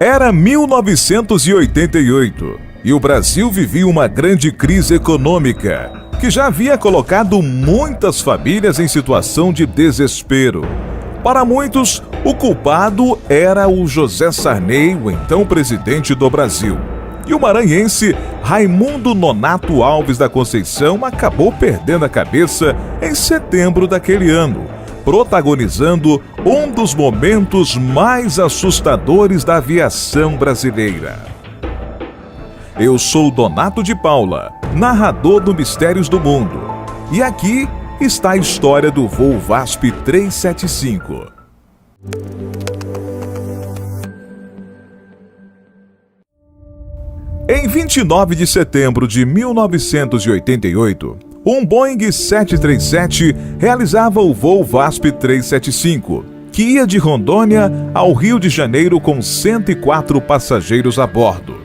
Era 1988 e o Brasil vivia uma grande crise econômica que já havia colocado muitas famílias em situação de desespero. Para muitos, o culpado era o José Sarney, o então presidente do Brasil. E o maranhense Raimundo Nonato Alves da Conceição acabou perdendo a cabeça em setembro daquele ano, protagonizando um dos momentos mais assustadores da aviação brasileira. Eu sou Donato de Paula, narrador do Mistérios do Mundo, e aqui está a história do voo VASP 375. Em 29 de setembro de 1988, um Boeing 737 realizava o voo VASP 375, que ia de Rondônia ao Rio de Janeiro com 104 passageiros a bordo.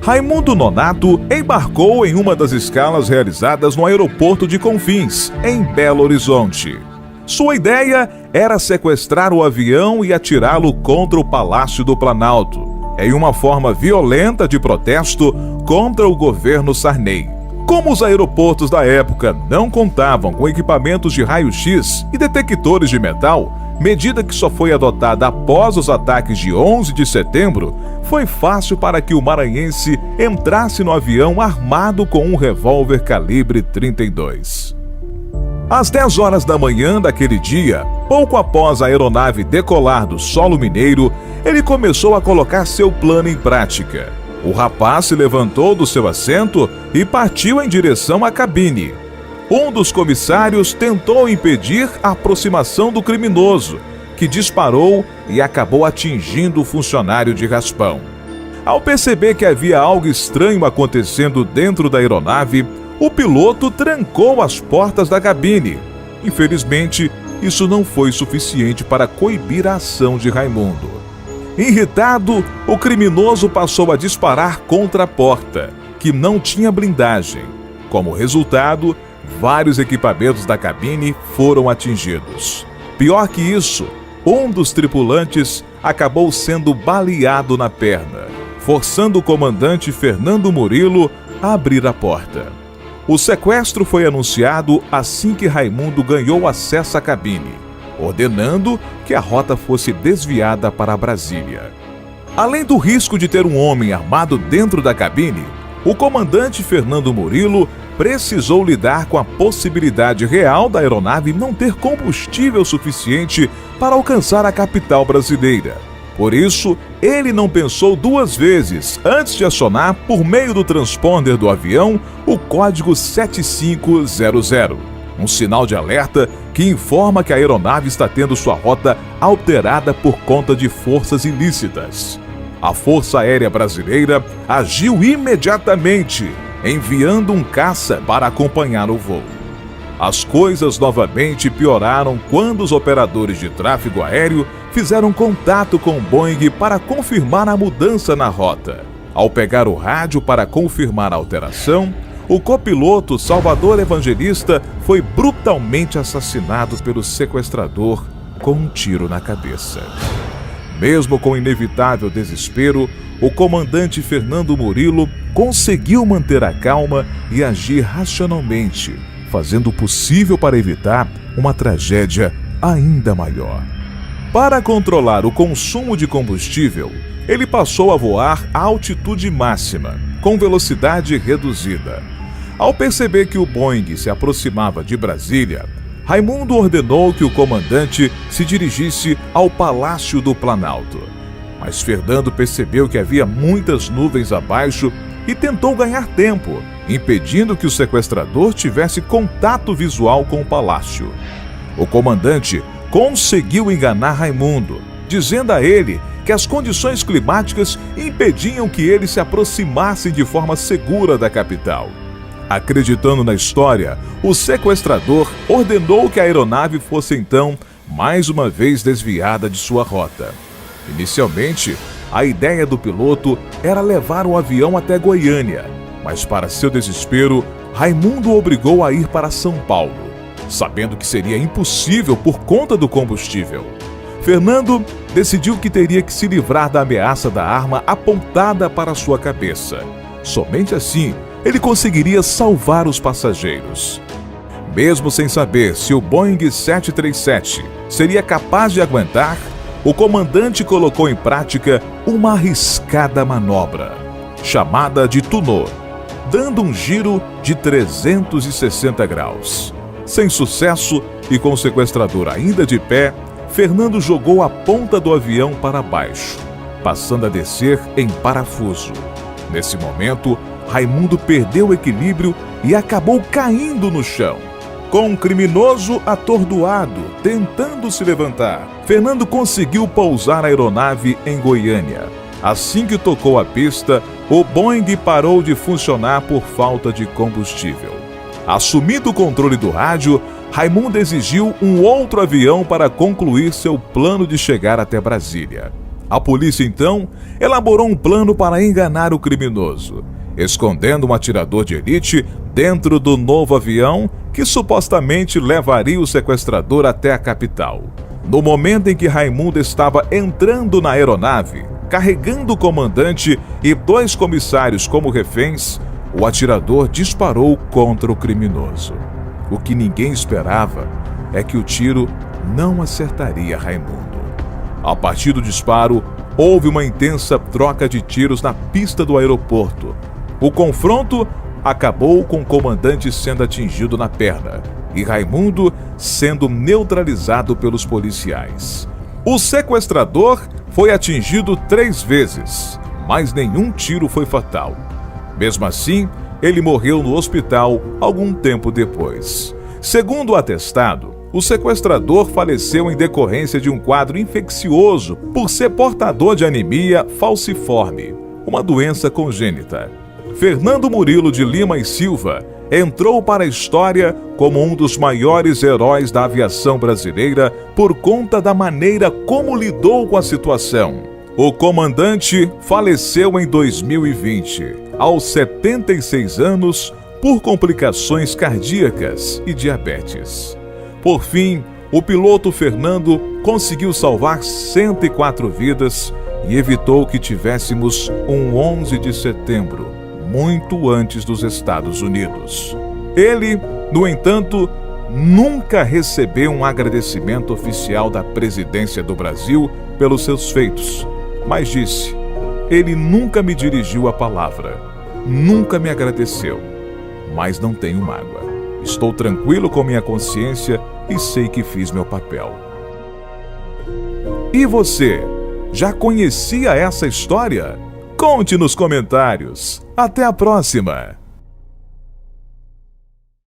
Raimundo Nonato embarcou em uma das escalas realizadas no aeroporto de Confins, em Belo Horizonte. Sua ideia era sequestrar o avião e atirá-lo contra o Palácio do Planalto, em uma forma violenta de protesto contra o governo Sarney. Como os aeroportos da época não contavam com equipamentos de raio-x e detectores de metal, medida que só foi adotada após os ataques de 11 de setembro, foi fácil para que o maranhense entrasse no avião armado com um revólver calibre 32. Às 10 horas da manhã daquele dia, pouco após a aeronave decolar do solo mineiro, ele começou a colocar seu plano em prática. O rapaz se levantou do seu assento e partiu em direção à cabine. Um dos comissários tentou impedir a aproximação do criminoso, que disparou e acabou atingindo o funcionário de raspão. Ao perceber que havia algo estranho acontecendo dentro da aeronave, o piloto trancou as portas da cabine. Infelizmente, isso não foi suficiente para coibir a ação de Raimundo. Irritado, o criminoso passou a disparar contra a porta, que não tinha blindagem. Como resultado, vários equipamentos da cabine foram atingidos. Pior que isso, um dos tripulantes acabou sendo baleado na perna, forçando o comandante Fernando Murilo a abrir a porta. O sequestro foi anunciado assim que Raimundo ganhou acesso à cabine, ordenando que a rota fosse desviada para Brasília. Além do risco de ter um homem armado dentro da cabine, o comandante Fernando Murilo precisou lidar com a possibilidade real da aeronave não ter combustível suficiente para alcançar a capital brasileira. Por isso, ele não pensou duas vezes antes de acionar, por meio do transponder do avião, o código 7500, um sinal de alerta que informa que a aeronave está tendo sua rota alterada por conta de forças ilícitas. A Força Aérea Brasileira agiu imediatamente, enviando um caça para acompanhar o voo. As coisas novamente pioraram quando os operadores de tráfego aéreo fizeram contato com o Boeing para confirmar a mudança na rota. Ao pegar o rádio para confirmar a alteração, o copiloto Salvador Evangelista foi brutalmente assassinado pelo sequestrador com um tiro na cabeça. Mesmo com inevitável desespero, o comandante Fernando Murilo conseguiu manter a calma e agir racionalmente, fazendo o possível para evitar uma tragédia ainda maior. Para controlar o consumo de combustível, ele passou a voar à altitude máxima, com velocidade reduzida. Ao perceber que o Boeing se aproximava de Brasília, Raimundo ordenou que o comandante se dirigisse ao Palácio do Planalto. Mas Fernando percebeu que havia muitas nuvens abaixo e tentou ganhar tempo, impedindo que o sequestrador tivesse contato visual com o palácio. O comandante conseguiu enganar Raimundo, dizendo a ele que as condições climáticas impediam que ele se aproximasse de forma segura da capital. Acreditando na história, o sequestrador ordenou que a aeronave fosse então mais uma vez desviada de sua rota. Inicialmente, a ideia do piloto era levar o avião até Goiânia, mas para seu desespero, Raimundo o obrigou a ir para São Paulo, sabendo que seria impossível por conta do combustível. Fernando decidiu que teria que se livrar da ameaça da arma apontada para sua cabeça. Somente assim ele conseguiria salvar os passageiros. Mesmo sem saber se o Boeing 737 seria capaz de aguentar, o comandante colocou em prática uma arriscada manobra, chamada de tunô, dando um giro de 360 graus. Sem sucesso e com o sequestrador ainda de pé, Fernando jogou a ponta do avião para baixo, passando a descer em parafuso. Nesse momento, Raimundo perdeu o equilíbrio e acabou caindo no chão. Com um criminoso atordoado tentando se levantar, Fernando conseguiu pousar a aeronave em Goiânia. Assim que tocou a pista, o Boeing parou de funcionar por falta de combustível. Assumindo o controle do rádio, Raimundo exigiu um outro avião para concluir seu plano de chegar até Brasília. A polícia, então, elaborou um plano para enganar o criminoso, escondendo um atirador de elite dentro do novo avião que supostamente levaria o sequestrador até a capital. No momento em que Raimundo estava entrando na aeronave, carregando o comandante e 2 comissários como reféns, o atirador disparou contra o criminoso. O que ninguém esperava é que o tiro não acertaria Raimundo. A partir do disparo, houve uma intensa troca de tiros na pista do aeroporto. O confronto acabou com o comandante sendo atingido na perna e Raimundo sendo neutralizado pelos policiais. O sequestrador foi atingido 3 vezes, mas nenhum tiro foi fatal. Mesmo assim, ele morreu no hospital algum tempo depois. Segundo o atestado, o sequestrador faleceu em decorrência de um quadro infeccioso por ser portador de anemia falciforme, uma doença congênita. Fernando Murilo de Lima e Silva entrou para a história como um dos maiores heróis da aviação brasileira por conta da maneira como lidou com a situação. O comandante faleceu em 2020, aos 76 anos, por complicações cardíacas e diabetes. Por fim, o piloto Fernando conseguiu salvar 104 vidas e evitou que tivéssemos um 11 de setembro, muito antes dos Estados Unidos. Ele, no entanto, nunca recebeu um agradecimento oficial da presidência do Brasil pelos seus feitos, mas disse: ele nunca me dirigiu a palavra, nunca me agradeceu, mas não tenho mágoa. Estou tranquilo com minha consciência e sei que fiz meu papel. E você, já conhecia essa história? Conte nos comentários. Até a próxima!